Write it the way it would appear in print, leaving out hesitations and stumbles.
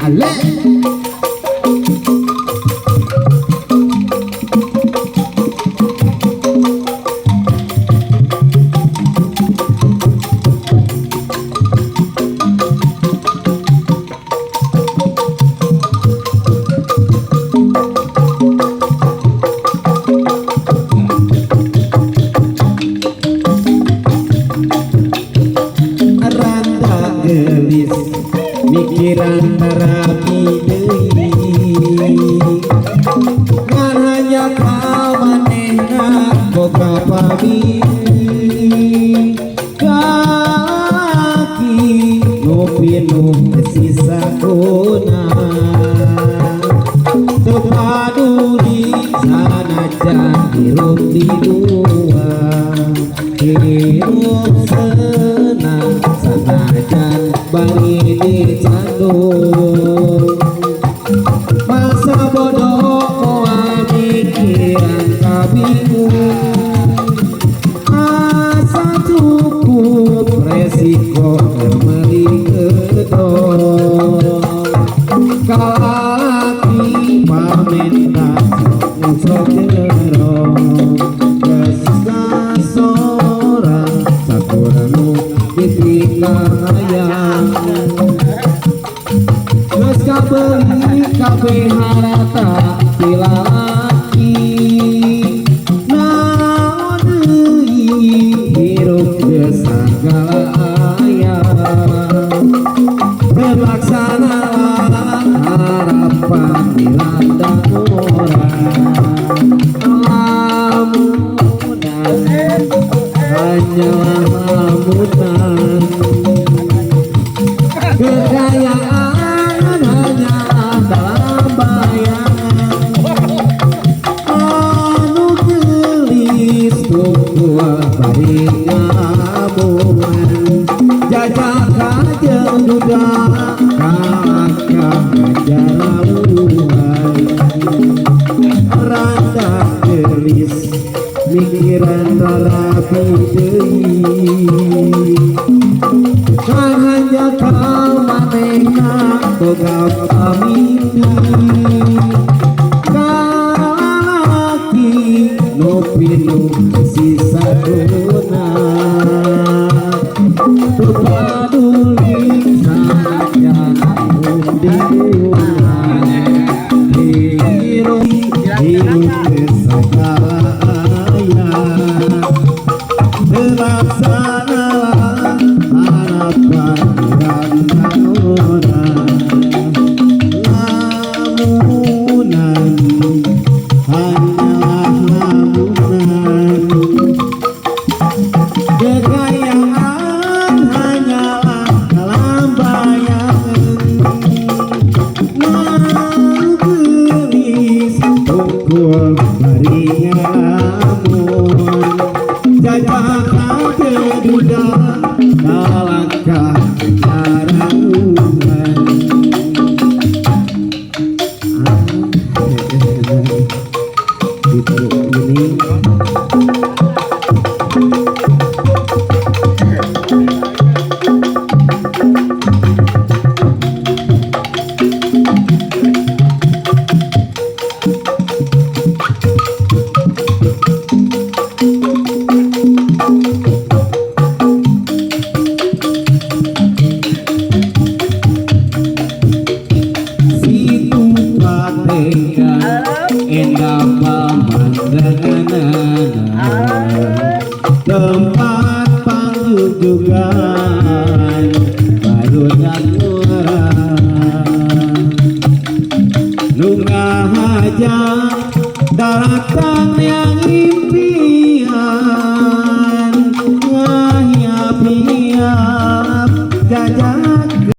Ale gelis mikiran rapi deui ngan hanya kamanehna boga pamili kaki nu pinuh sisa guna teu paduli sanajan hirup di luar hirup senang sanajan bari dicandung masa bodoh moal mikiran kabingung asa cukup resiko meuli gedong kalaki pamenta sok jerong geus kasorang sakurang ditinggal hayang geus kabeuli kabeh harata ti lalaki naon deui hirup geus sagala aya terlaksanalah harapan dilanda orang lamunan hanyalah lamunan kekayaan hanya dalam bayangan anu gelis tungguan bari ngamungan jajaka jeung duda kalaka jaraluan randa gelis mikiran rapi deui hanya kamanehna boga pamili kalaki nu pinuh sisa guna teu paduli sanajan di luar hirup sagala aya terlaksanalah harapan lamunan hanyalah lamunan kekayaan hanyalah dalam bayangan namun gelis tungkul bari ngamun jajaka keduda kalangkah jaraluan gitu ini endah pamandangan tempat pangjujugan baru dan murah nunggah aja daratan yang impi